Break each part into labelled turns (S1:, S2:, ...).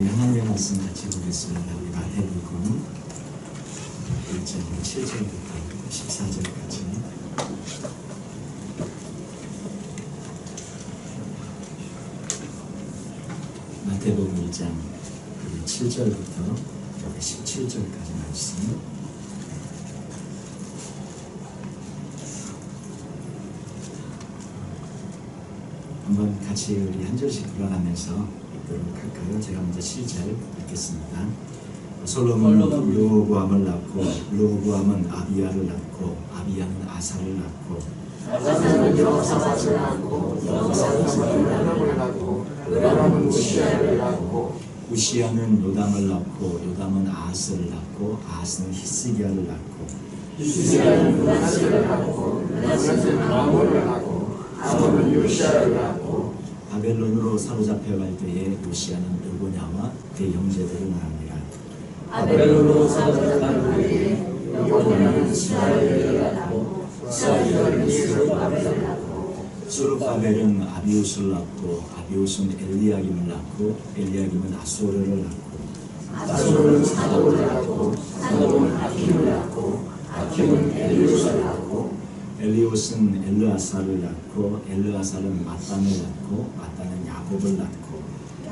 S1: 하나님의 말씀 같이 보겠습니다. 우리 마태복음 1장 7절부터 14절까지. 마태복음 1장 7절부터 17절까지 말씀. 한번 같이 우리 한 절씩 돌아가면서 읽도록 할까요? 제가 먼저 7절 읽겠습니다. 솔로몬은 르호보암을 낳고 르호보암은 아비야를 낳고 아비야는 아사를 낳고
S2: 아사는 여호사밧을 낳고 여호사밧은 요람을 낳고 요람은 우시야를 낳고
S1: 우시야는 요담을 낳고 요담은 아하스를 낳고 아하스는 히스기야를 낳고
S2: 히스기야는 므낫세를 낳고 므낫세는 아몬을 낳고 아몬은 요시야를 낳고
S1: 바벨론으로 사로잡혀갈 때에 요시야는 여고냐와 그의 형제들을 낳으니라.
S2: 바벨론으로 사로잡혀갈 때에 여고냐는 스라엘을 낳고 스라엘은 스룹바벨을 낳고
S1: 스룹바벨은 아비우스를 낳고 아비우스는 엘리야김을 낳고 엘리야김은 아소르를 낳고
S2: 아소르는 사독을 낳고 사독은 아킴을 낳고 아킴은 엘리우스를 낳고
S1: 엘리오스는 엘르아사를 낳고 엘르아사는 마단을 낳고 마단은 야곱을 낳고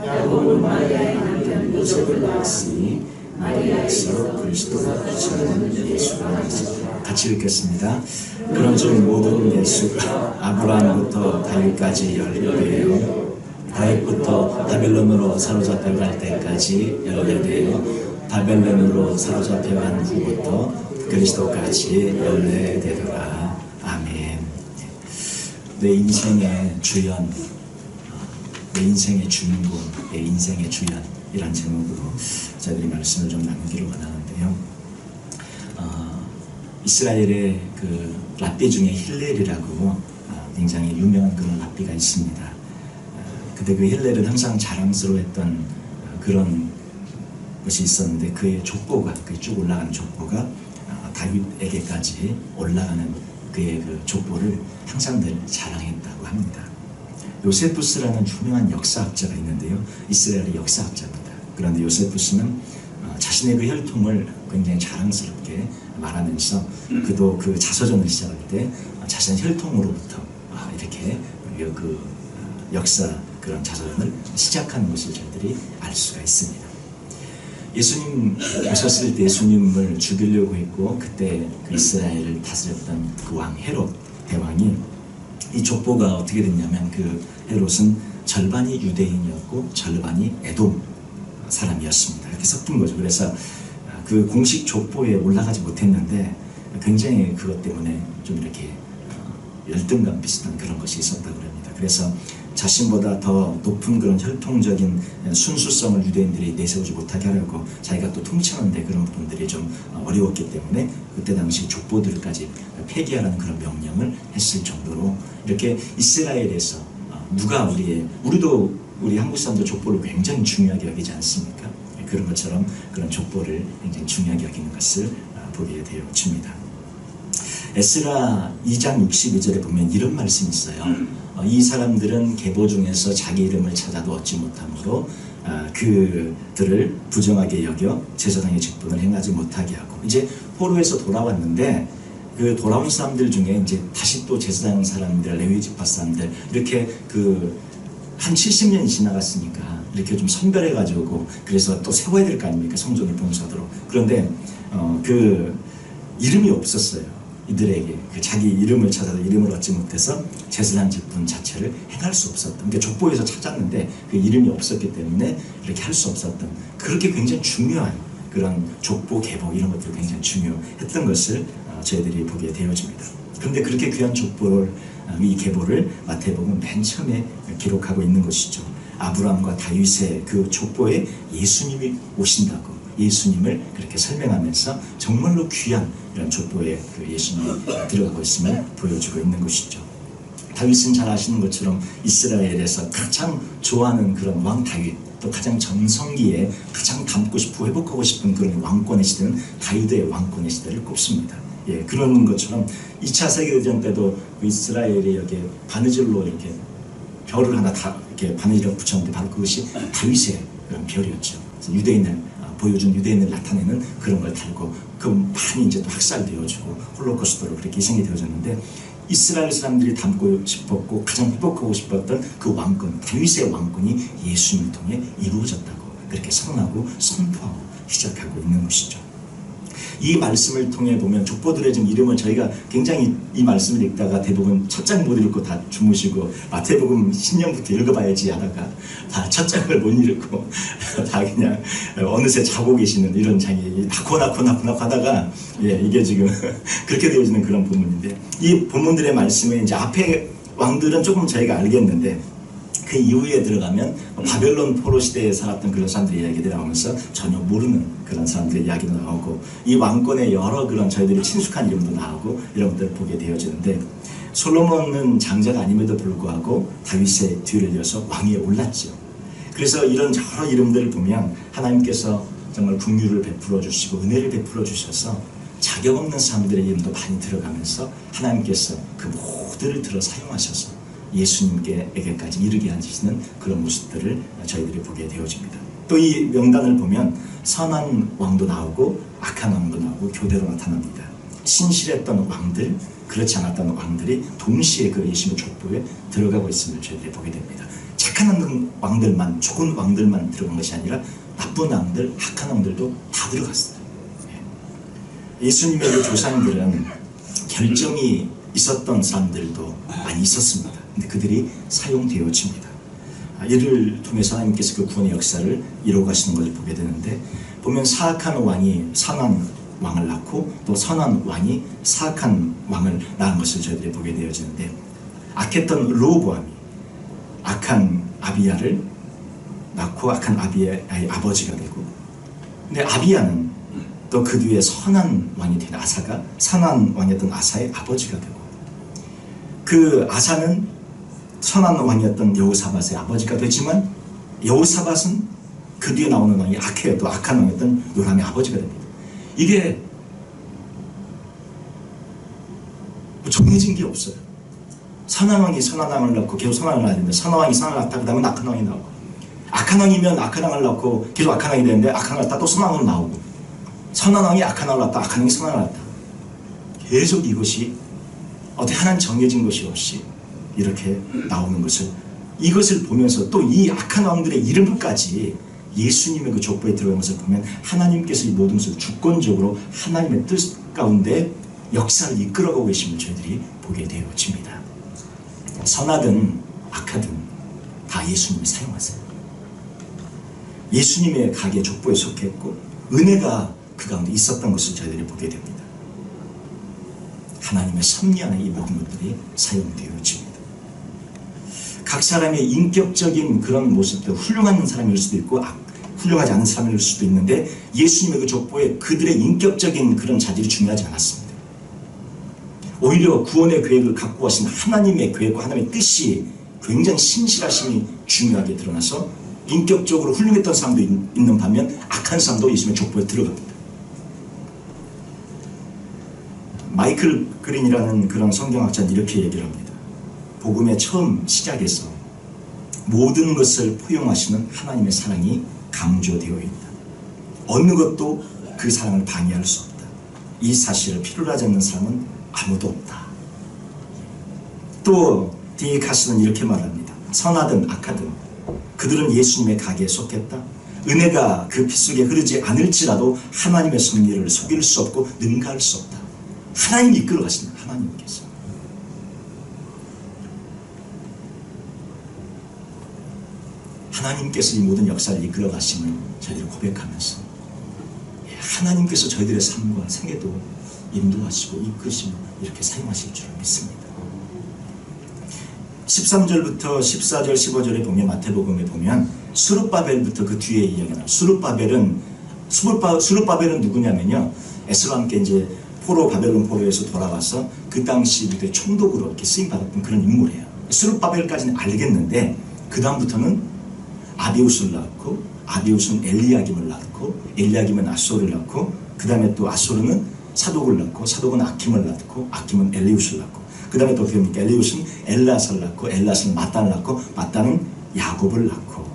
S2: 야곱은 마리아의 남편 요셉을 낳았으니
S1: 마리아에서 그리스도가 피처는 예수가 나시리라. 같이 읽겠습니다. 그런즉 모든 예수가 아브라함부터 다윗까지 열려되어 다윗부터 바벨론으로 사로잡혀갈 때까지 열려되어 바벨론으로 사로잡혀간 후부터 그리스도까지 열려되더라. 아멘. 내 인생의 주연, 내 인생의 주인공, 내 인생의 주연이란 제목으로 저희들이 말씀을 좀 나누기를 원하는데요. 이스라엘의 그 랍비 중에 힐렐이라고 굉장히 유명한 그런 랍비가 있습니다. 근데 그 힐렐은 항상 자랑스러워했던 그런 것이 있었는데 그의 족보가, 그 쭉 올라가는 족보가 다윗에게까지 올라가는 그의 그 족보를 항상 늘 자랑했다고 합니다. 요세푸스라는 유명한 역사학자가 있는데요. 이스라엘의 역사학자입니다. 그런데 요세푸스는 자신의 그 혈통을 굉장히 자랑스럽게 말하면서 그도 그 자서전을 시작할 때 자신의 혈통으로부터 이렇게 그 역사 그런 자서전을 시작하는 것을 저희들이 알 수가 있습니다. 예수님 오셨을 때 예수님을 죽이려고 했고 그때 그 이스라엘을 다스렸던 그 왕 헤롯 대왕이 이 족보가 어떻게 됐냐면 그 헤롯은 절반이 유대인이었고 절반이 에돔 사람이었습니다. 이렇게 섞인 거죠. 그래서 그 공식 족보에 올라가지 못했는데 굉장히 그것 때문에 좀 이렇게 열등감 비슷한 그런 것이 있었다고 합니다. 그래서 자신보다 더 높은 그런 혈통적인 순수성을 유대인들이 내세우지 못하게 하려고 자기가 또 통치하는데 그런 부분들이 좀 어려웠기 때문에 그때 당시 족보들까지 폐기하라는 그런 명령을 했을 정도로 이렇게 이스라엘에서 누가 우리도 우리 한국 사람들 족보를 굉장히 중요하게 여기지 않습니까? 그런 것처럼 그런 족보를 굉장히 중요하게 여기는 것을 보게 되어집니다. 에스라 2장 62절에 보면 이런 말씀이 있어요. 이 사람들은 계보 중에서 자기 이름을 찾아도 얻지 못하므로 그들을 부정하게 여겨 제사장의 직분을 행하지 못하게 하고 이제 포로에서 돌아왔는데 그 돌아온 사람들 중에 이제 다시 또 제사장 사람들, 레위 지파 사람들 이렇게 그 한 70년이 지나갔으니까 이렇게 좀 선별해가지고 그래서 또 세워야 될 거 아닙니까? 성전을 봉사하도록. 그런데 그 이름이 없었어요. 이들에게 그 자기 이름을 찾아도 이름을 얻지 못해서 제사장 직분 자체를 행할 수 없었던, 그러니까 족보에서 찾았는데 그 이름이 없었기 때문에 이렇게 할 수 없었던 그렇게 굉장히 중요한 그런 족보 계보 이런 것들이 굉장히 중요했던 것을 저희들이 보게 되어집니다. 그런데 그렇게 귀한 족보를 이 계보를 마태복음은 맨 처음에 기록하고 있는 것이죠. 아브라함과 다윗의 그 족보에 예수님이 오신다고 예수님을 그렇게 설명하면서 정말로 귀한 이런 족보에 그 예수님이 들어가고 있음을 보여주고 있는 것이죠. 다윗은 잘 아시는 것처럼 이스라엘에서 가장 좋아하는 그런 왕 다윗, 또 가장 전성기에 가장 담고 싶고 회복하고 싶은 그런 왕권의 시대는 다윗의 왕권의 시대를 꼽습니다. 예, 그런 것처럼 2차 세계대전 때도 이스라엘이 여기에 바느질로 이렇게 별을 하나 다 이렇게 바느질을 붙였는데 바로 그것이 다윗의 그런 별이었죠. 유대인을 보여준 유대인을 나타내는 그런 걸 달고 그 많이 이제 또 학살되어지고 홀로코스트로 그렇게 희생이 되어졌는데 이스라엘 사람들이 담고 싶었고 가장 회복하고 싶었던 그 왕권, 다윗의 왕권이 예수님을 통해 이루어졌다고 그렇게 선언하고 선포하고 시작하고 있는 것이죠. 이 말씀을 통해 보면 족보들의 좀 이름은 저희가 굉장히 이 말씀을 읽다가 대부분 첫 장 못 읽고 다 주무시고 마태복음 신년부터 읽어봐야지 하다가 다 첫 장을 못 읽고 다 그냥 어느새 자고 계시는 이런 장이 낳고 하다가 이게 지금 그렇게 되어지는 그런 본문인데 이 본문들의 말씀에 이제 앞에 왕들은 조금 저희가 알겠는데 그 이후에 들어가면 바벨론 포로 시대에 살았던 그런 사람들의 이야기들이 나오면서 전혀 모르는 그런 사람들의 이야기도 나오고 이 왕권의 여러 그런 저희들이 친숙한 이름도 나오고 이런 것들을 보게 되어지는데 솔로몬은 장자가 아님에도 불구하고 다윗의 뒤를 이어서 왕위에 올랐죠. 그래서 이런 여러 이름들을 보면 하나님께서 정말 긍휼을 베풀어 주시고 은혜를 베풀어 주셔서 자격 없는 사람들의 이름도 많이 들어가면서 하나님께서 그 모두를 들어 사용하셔서 예수님께까지 이르게 하시는 그런 모습들을 저희들이 보게 되어집니다. 또 이 명단을 보면 선한 왕도 나오고 악한 왕도 나오고 교대로 나타납니다. 신실했던 왕들, 그렇지 않았던 왕들이 동시에 그 예수님의 족보에 들어가고 있음을 저희들이 보게 됩니다. 착한 왕들만, 좋은 왕들만 들어간 것이 아니라 나쁜 왕들, 악한 왕들도 다 들어갔어요. 예수님의 그 조상들은 결정이 있었던 사람들도 많이 있었습니다. 근데 그들이 사용되어집니다. 이를 통해서 하나님께서 그 구원의 역사를 이루어가시는 것을 보게 되는데 보면 사악한 왕이 선한 왕을 낳고 또 선한 왕이 사악한 왕을 낳은 것을 저희들이 보게 되어지는데 악했던 르호보암이 악한 아비야를 낳고 악한 아비야의 아버지가 되고 근데 아비야는 또 그 뒤에 선한 왕이 된 아사가 선한 왕이었던 아사의 아버지가 되고 그 아사는 선한 왕이었던 여호사밧의 아버지가 되지만 여호사밧은 그 뒤에 나오는 왕이 악해요. 또 악한 왕이었던 요람의 아버지가 됩니다. 이게 정해진 게 없어요. 선한 왕이 선한 왕을 낳고 계속 선한 왕을 낳는데 선한 왕이 선한 왕을 낳다 그 다음에 악한 왕이 나오고 악한 왕이면 악한 왕을 낳고 계속 악한 왕이 되는데 악한 왕을 낳다 또 선한 왕으로 나오고 선한 왕이 악한 왕을 낳다 악한 왕이 선한 왕을 낳다 계속 이것이 어떻게 하나는 정해진 것이 없이 이렇게 나오는 것을 이것을 보면서 또 이 악한 왕들의 이름까지 예수님의 그 족보에 들어간 것을 보면 하나님께서 이 모든 것을 주권적으로 하나님의 뜻 가운데 역사를 이끌어가고 계심을 저희들이 보게 되어집니다. 선하든 악하든 다 예수님이 사용하세요. 예수님의 가게 족보에 속했고 은혜가 그 가운데 있었던 것을 저희들이 보게 됩니다. 하나님의 섭리 안에 이 모든 것들이 사용되어집니다. 각 사람의 인격적인 그런 모습도 훌륭한 사람일 수도 있고 훌륭하지 않은 사람일 수도 있는데 예수님의 그 족보에 그들의 인격적인 그런 자질이 중요하지 않았습니다. 오히려 구원의 계획을 갖고 가신 하나님의 계획과 하나님의 뜻이 굉장히 신실하심이 중요하게 드러나서 인격적으로 훌륭했던 사람도 있는 반면 악한 사람도 예수님의 족보에 들어갑니다. 마이클 그린이라는 그런 성경학자는 이렇게 얘기를 합니다. 복음의 처음 시작에서 모든 것을 포용하시는 하나님의 사랑이 강조되어 있다. 어느 것도 그 사랑을 방해할 수 없다. 이 사실을 필요로 하지 않는 사람은 아무도 없다. 또 D. 카스는 이렇게 말합니다. 선하든 악하든 그들은 예수님의 가게에 속했다. 은혜가 그 피 속에 흐르지 않을지라도 하나님의 섭리를 속일 수 없고 능가할 수 없다. 하나님이 이끌어 가신다. 하나님께서. 하나님께서 이 모든 역사를 이끌어 가심을 저희들이 고백하면서 하나님께서 저희들의 삶과 생애도 인도하시고 이끄시고 이렇게 사용하실 줄 믿습니다. 13절부터 14절 15절에 보면 마태복음에 보면 스룹바벨부터 그 뒤에 이야기가 나와요. 스룹바벨은 누구냐면요, 에스라와 함께 이제 바벨론 포로에서 돌아와서 그 당시 유대 총독으로 이렇게 쓰임 받았던 그런 인물이에요. 스룹바벨까지는 알겠는데 그 다음부터는 아비우스를 낳고 아비우스는 엘리야김을 낳고 엘리야김은 아소를 낳고 그 다음에 또 아소르는 사독을 낳고 사독은 아킴을 낳고 아킴은 엘리우스를 낳고 그 다음에 또 어떻게 합니까? 엘리우스는 엘라사를 낳고 엘라사는 마단을 낳고 마단은 야곱을 낳고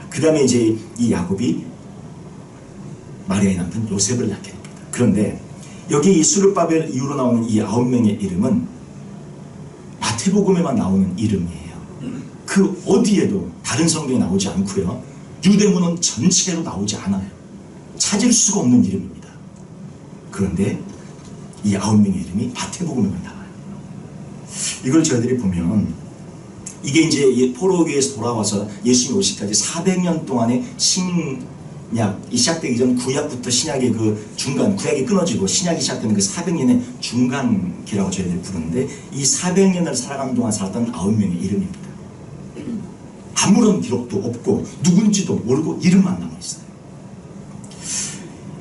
S1: 그 다음에 이제 이 야곱이 마리아의 남편 요셉을 낳게 됩니다. 그런데 여기 이 수르바벨 이후로 나오는 이 9명의 이름은 마태복음에만 나오는 이름이에요. 그 어디에도 다른 성경에 나오지 않고요. 유대문헌 전체로 나오지 않아요. 찾을 수가 없는 이름입니다. 그런데 이 9명의 이름이 마태복음에만 나와요. 이걸 저희들이 보면 이게 이제 포로교에서 돌아와서 예수님이 오시기까지 400년 동안의 신약이 시작되기 전 구약부터 신약의 그 중간, 구약이 끊어지고 신약이 시작되는 그 400년의 중간기라고 저희들이 부르는데 이 400년을 살아가는 동안 살았던 9명의 이름입니다. 아무런 기록도 없고 누군지도 모르고 이름만 남아있어요.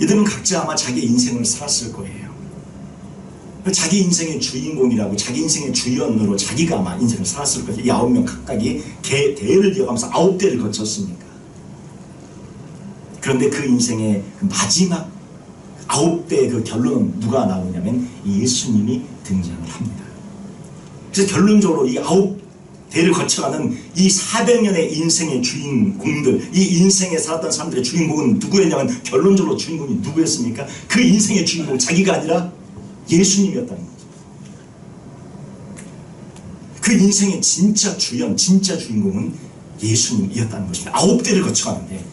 S1: 이들은 각자 아마 자기 인생을 살았을 거예요. 자기 인생의 주인공이라고 자기 인생의 주연으로 자기가 아마 인생을 살았을 거예요. 이 9명 각각이 대를 이어가면서 9대를 거쳤으니까. 그런데 그 인생의 그 마지막 9대의 그 결론은 누가 나오냐면 예수님이 등장을 합니다. 그래서 결론적으로 이 9대를 거쳐가는 이 400년의 인생의 주인공들, 이 인생에 살았던 사람들의 주인공은 누구였냐면 결론적으로 주인공이 누구였습니까? 그 인생의 주인공 자기가 아니라 예수님이었다는 거죠. 그 인생의 진짜 주연, 진짜 주인공은 예수님이었다는 것입니다. 9대를 거쳐가는데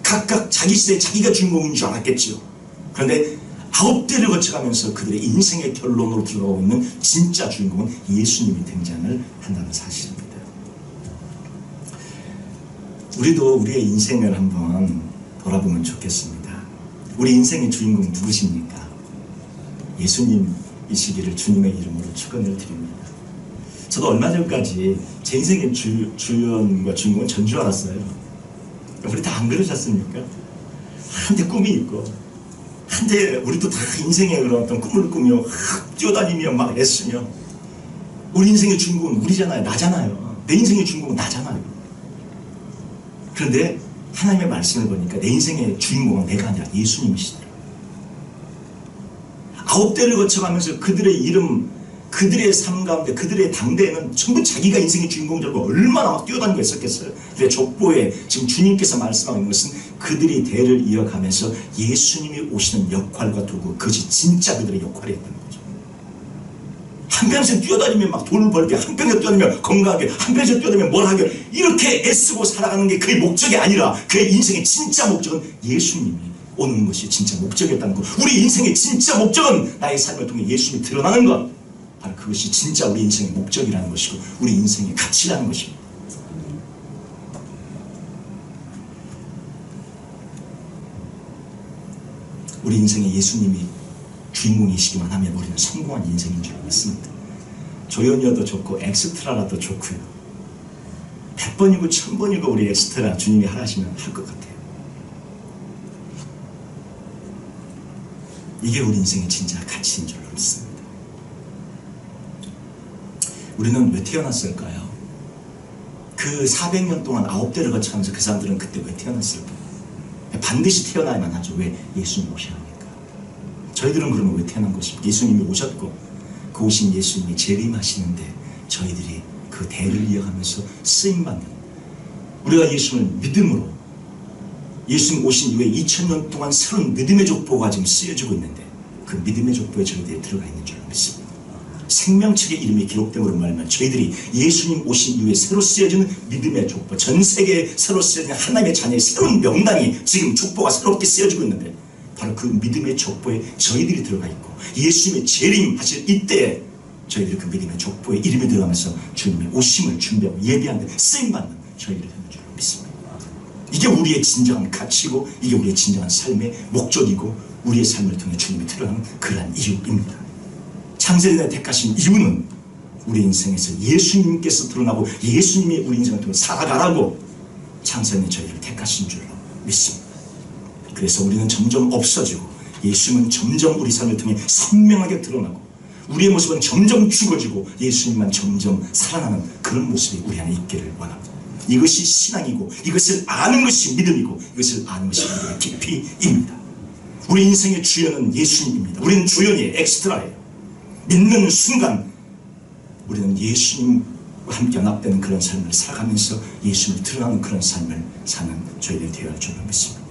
S1: 각각 자기 시대에 자기가 주인공인 줄 알았겠지요. 그런데 9대를 거쳐가면서 그들의 인생의 결론으로 들어가고 있는 진짜 주인공은 예수님이 등장을 한다는 사실입니다. 우리도 우리의 인생을 한번 돌아보면 좋겠습니다. 우리 인생의 주인공 누구십니까? 예수님이시기를 주님의 이름으로 축원을 드립니다. 저도 얼마 전까지 제 인생의 주연과 주인공은 전 줄 알았어요. 우리 다 안 그러셨습니까? 한때 꿈이 있고 한때 우리도 다 인생의 그런 어떤 꿈을 꾸며 뛰어다니며 막 애쓰며 우리 인생의 주인공은 우리잖아요. 나잖아요. 내 인생의 주인공은 나잖아요. 그런데 하나님의 말씀을 보니까 내 인생의 주인공은 내가 아니라 예수님이시더라고요. 9대를 거쳐가면서 그들의 이름, 그들의 삶 가운데, 그들의 당대에는 전부 자기가 인생의 주인공인 줄 알고 얼마나 막 뛰어다니고 있었겠어요. 근데 족보에 지금 주님께서 말씀하는 것은 그들이 대를 이어가면서 예수님이 오시는 역할과 도구, 그것이 진짜 그들의 역할이었다는 거죠. 한평생 뛰어다니면 막 돈을 벌게, 한평생 뛰어다니면 건강하게, 한평생 뛰어다니면 뭘 하게, 이렇게 애쓰고 살아가는 게 그의 목적이 아니라 그의 인생의 진짜 목적은 예수님이 오는 것이 진짜 목적이었다는 것. 우리 인생의 진짜 목적은 나의 삶을 통해 예수님이 드러나는 것. 바로 그것이 진짜 우리 인생의 목적이라는 것이고 우리 인생의 가치라는 것입니다. 우리 인생에 예수님이 주인공이시기만 하면 우리는 성공한 인생인 줄 믿습니다. 조연이어도 좋고 엑스트라라도 좋고요. 100번이고 1000번이고 우리 엑스트라 주님이 하라시면 할 것 같아요. 이게 우리 인생의 진짜 가치인 줄 믿습니다. 우리는 왜 태어났을까요? 그 400년 동안 9대를 거쳐가면서 그 사람들은 그때 왜 태어났을까요? 반드시 태어나야만 하죠. 왜 예수님이 오셔야 합니까? 저희들은 그러면 왜 태어난 것입니까? 예수님이 오셨고 그 오신 예수님이 재림하시는데 저희들이 그 대를 이어가면서 쓰임받는, 우리가 예수님을 믿음으로, 예수님 오신 이후에 2000년 동안 새로운 믿음의 족보가 지금 쓰여지고 있는데 그 믿음의 족보에 저희들이 들어가 있는 줄 믿습니다. 생명책의 이름이 기록됨으로 말하면 저희들이 예수님 오신 이후에 새로 쓰여지는 믿음의 족보, 전 세계에 새로 쓰여지는 하나님의 자녀의 새로운 명단이 지금 족보가 새롭게 쓰여지고 있는데 바로 그 믿음의 족보에 저희들이 들어가 있고 예수님의 재림하실 이때에 저희들이 그 믿음의 족보에 이름이 들어가면서 주님의 오심을 준비하고 예비하는 데 쓰임받는 저희들이 되는 줄 믿습니다. 이게 우리의 진정한 가치고 이게 우리의 진정한 삶의 목적이고 우리의 삶을 통해 주님이 드러나는 그러한 이유입니다. 창세전에 택하신 이유는 우리 인생에서 예수님께서 드러나고 예수님이 우리 인생을 통해 살아가라고 창세전에 저희를 택하신 줄로 믿습니다. 그래서 우리는 점점 없어지고 예수님은 점점 우리 삶을 통해 선명하게 드러나고 우리의 모습은 점점 죽어지고 예수님만 점점 살아나는 그런 모습이 우리 안에 있기를 원합니다. 이것이 신앙이고 이것을 아는 것이 믿음이고 이것을 아는 것이 믿음의 깊이입니다. 우리 인생의 주연은 예수님입니다. 우리는 주연이에요. 엑스트라예요. 믿는 순간 우리는 예수님 함께 연합되는 그런 삶을 살아가면서 예수님을 드러나는 그런 삶을 사는 저희들이 되어야 할 줄로 믿습니다.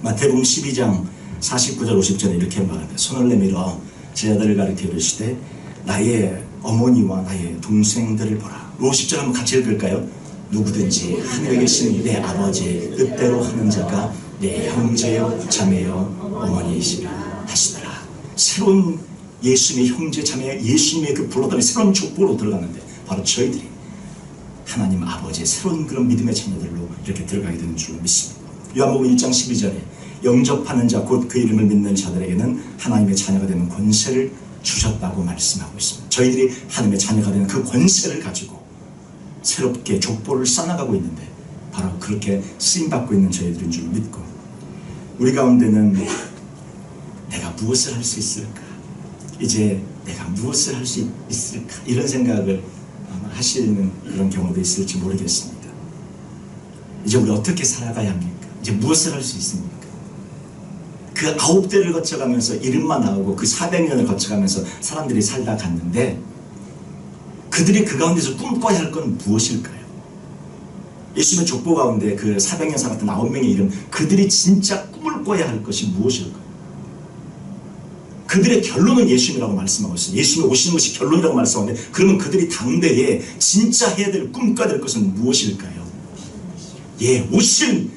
S1: 마태복음 12장 49절 50절에 이렇게 말합니다. 손을 내밀어 제자들을 가리켜 이르시되 나의 어머니와 나의 동생들을 보라. 50절 한번 같이 읽을까요? 누구든지 하늘에 계신 내 아버지의 뜻대로 하는 자가 내 형제요 자매요 어머니이시라 하시더라. 새로운 예수님의 형제 자매, 예수님의 그 불러다니 새로운 족보로 들어갔는데 바로 저희들이 하나님 아버지의 새로운 그런 믿음의 자녀들로 이렇게 들어가게 되는 줄로 믿습니다. 요한복음 1장 12절에 영접하는 자 곧 그 이름을 믿는 자들에게는 하나님의 자녀가 되는 권세를 주셨다고 말씀하고 있습니다. 저희들이 하나님의 자녀가 되는 그 권세를 가지고 새롭게 족보를 써나가고 있는데 바로 그렇게 쓰임받고 있는 저희들인 줄 믿고, 우리 가운데는 내가 무엇을 할 수 있을까? 이제 내가 무엇을 할 수 있을까? 이런 생각을 아마 하시는 그런 경우도 있을지 모르겠습니다. 이제 우리 어떻게 살아가야 합니까? 이제 무엇을 할 수 있습니까? 그 9대를 거쳐가면서 이름만 나오고 그 400년을 거쳐가면서 사람들이 살다 갔는데 그들이 그 가운데서 꿈꿔야 할 건 무엇일까요? 예수님의 족보 가운데 그 400년 살았던 9명의 이름, 그들이 진짜 꿈을 꿔야 할 것이 무엇일까요? 그들의 결론은 예수님이라고 말씀하고 있어요. 예수님이 오시는 것이 결론이라고 말씀하는데, 그러면 그들이 당대에 진짜 해야 될 꿈꿔야 될 것은 무엇일까요? 오실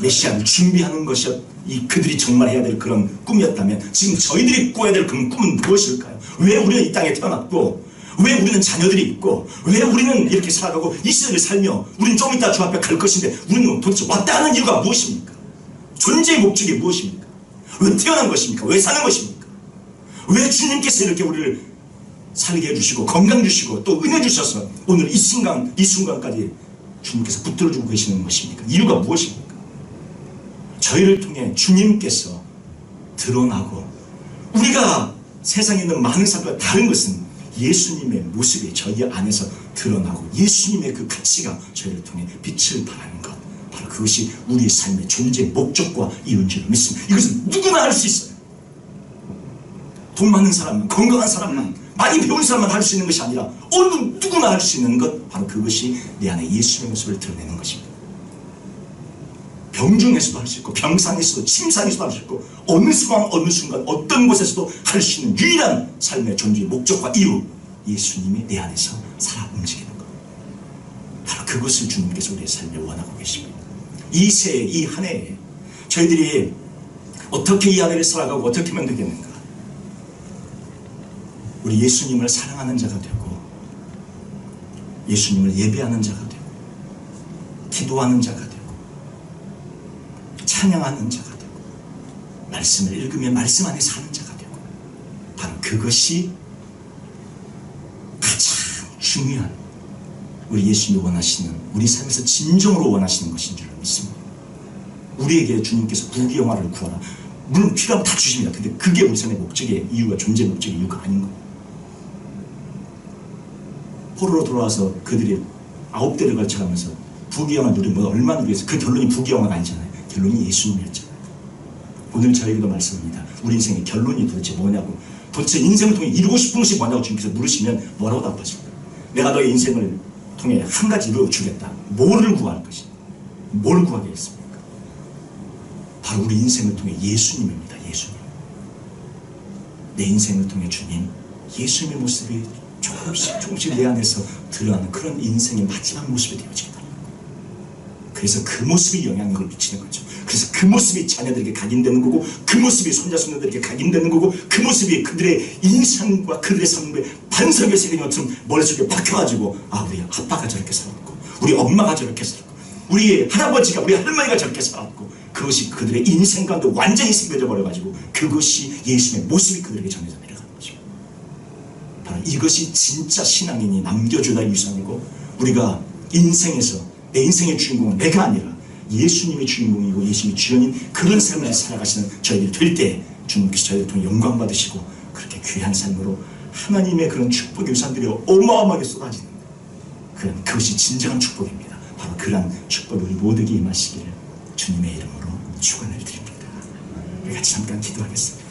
S1: 메시아를 준비하는 것이 그들이 정말 해야 될 그런 꿈이었다면 지금 저희들이 꿔야 될 그런 꿈은 무엇일까요? 왜 우리는 이 땅에 태어났고, 왜 우리는 자녀들이 있고, 왜 우리는 이렇게 살아가고 이 시대를 살며 우리는 좀 이따 주 앞에 갈 것인데 우리는 도대체 왔다 하는 이유가 무엇입니까? 존재의 목적이 무엇입니까? 왜 태어난 것입니까? 왜 사는 것입니까? 왜 주님께서 이렇게 우리를 살게 해주시고 건강 주시고 또 은혜 주셔서 오늘 이 순간까지 주님께서 붙들어주고 계시는 것입니까? 이유가 무엇입니까? 저희를 통해 주님께서 드러나고, 우리가 세상에 있는 많은 사람과 다른 것은 예수님의 모습이 저희 안에서 드러나고 예수님의 그 가치가 저희를 통해 빛을 발하는 것, 바로 그것이 우리의 삶의 존재의 목적과 이유인 줄 믿습니다. 이것은 누구나 할 수 있어요. 돈 많은 사람만, 건강한 사람만, 많이 배운 사람만 할 수 있는 것이 아니라 어느 누구나 할 수 있는 것, 바로 그것이 내 안에 예수의 모습을 드러내는 것입니다. 병중에서도 할 수 있고 병상에서도 침상에서도 할 수 있고 어느 상황 어느 순간 어떤 곳에서도 할 수 있는 유일한 삶의 존재의 목적과 이유, 예수님이 내 안에서 살아 움직이는 것, 바로 그것을 주님께서 우리의 삶에 원하고 계십니다. 이 새해, 이 한 해에 저희들이 어떻게 이 한 해를 살아가고 어떻게 하면 되겠는가? 우리 예수님을 사랑하는 자가 되고 예수님을 예배하는 자가 되고 기도하는 자가 되고 찬양하는 자가 되고 말씀을 읽으며 말씀 안에 사는 자가 되고, 바로 그것이 가장 중요한 우리 예수님이 원하시는, 우리 삶에서 진정으로 원하시는 것인 줄 믿습니다. 우리에게 주님께서 부귀영화를 구하라, 물론 필요하면 다 주십니다. 근데 그게 우리 삶의 목적의 이유가, 존재 목적의 이유가 아닌 거예요. 포로로 돌아와서 그들이 9대를 걸쳐가면서 부귀영화 누리면 얼마나 누리겠어요? 그 결론이 부귀영화가 아니잖아요. 결론이 예수님이었잖아요. 오늘 저에게도 말씀합니다. 우리 인생의 결론이 도대체 뭐냐고, 도대체 인생을 통해 이루고 싶은 것이 뭐냐고 주님께서 물으시면 뭐라고 답하십니까? 내가 너의 인생을 통해 한 가지 이루어주겠다. 뭐를 구할 것이냐? 뭘 구하겠습니까? 바로 우리 인생을 통해 예수님입니다. 예수님. 내 인생을 통해 주님, 예수님의 모습이 조금씩 내 안에서 드러나는 그런 인생의 마지막 모습이 되어지겠다. 그래서 그 모습이 영향력을 미치는 거죠. 그래서 그 모습이 자녀들에게 각인되는 거고, 그 모습이 손자손녀들에게 각인되는 거고, 그 모습이 그들의 인생과 그들의 삶의 반석의 세계인 것처럼 머릿속에 박혀가지고, 아, 우리 아빠가 저렇게 살았고, 우리 엄마가 저렇게 살았고, 우리 할아버지가, 우리 할머니가 저렇게 살았고, 그것이 그들의 인생 가운데 완전히 새겨져 버려가지고 그것이 예수님의 모습이 그들에게 전해져 내려가는 거죠. 바로 이것이 진짜 신앙인이 남겨줘야 할 유산이고, 우리가 인생에서 내 인생의 주인공은 내가 아니라 예수님이 주인공이고 예수님이 주연인 그런 삶을 살아가시는 저희들이 될 때 주님께서 저희를 통해 영광 받으시고 그렇게 귀한 삶으로 하나님의 그런 축복 유산들이 어마어마하게 쏟아지는, 그것이 진정한 축복입니다. 바로 그러한 축복이 우리 모두에게 임하시기를 주님의 이름으로 축원을 드립니다. 우리 같이 잠깐 기도하겠습니다.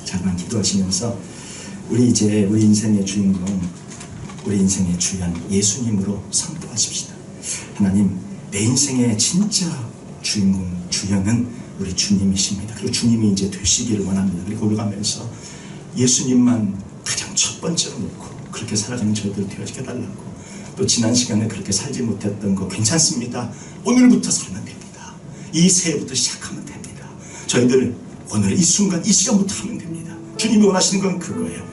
S1: 잠깐 기도하시면서 우리 이제 우리 인생의 주인공 우리 인생의 주연 예수님으로 선포하십시다. 하나님, 내 인생의 진짜 주인공, 주연은 우리 주님이십니다. 그리고 주님이 이제 되시기를 원합니다. 그리고 올라가면서 예수님만 가장 첫 번째로 놓고 그렇게 살아가는 저희들 되어지게 달라고. 또 지난 시간에 그렇게 살지 못했던 거 괜찮습니다. 오늘부터 살면 됩니다. 이 새해부터 시작하면 됩니다. 저희들 오늘 이 순간 이 시간부터 하면 됩니다. 주님이 원하시는 건 그거예요.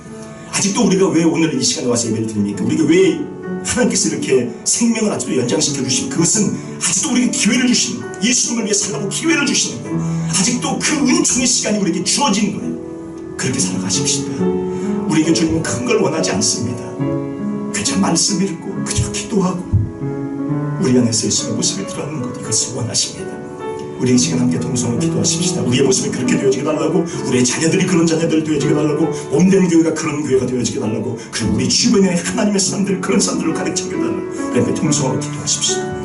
S1: 아직도 우리가 왜 오늘 이 시간에 와서 예배를 드립니까? 우리가 왜 하나님께서 이렇게 생명을 아직도 연장시켜 주시고, 그것은 아직도 우리에게 기회를 주시는 거예요. 예수님을 위해 살라고 기회를 주시는 거예요. 아직도 그 은총의 시간이 우리에게 주어진 거예요. 그렇게 살아가십시다. 우리에게 주님은 큰 걸 원하지 않습니다. 그저 말씀 읽고 그저 기도하고 우리 안에서 예수님의 모습이 드러나는 것, 이것을 원하십니다. 우리 이 시간 함께 동성으로 기도하십시다. 우리의 모습이 그렇게 되어지게 달라고, 우리의 자녀들이 그런 자녀들 되어지게 달라고, 몸된 교회가 그런 교회가 되어지게 달라고, 그리고 우리 주변에 하나님의 사람들, 그런 사람들을 가득 채게 달라고. 그러니까 동성으로 기도하십시다.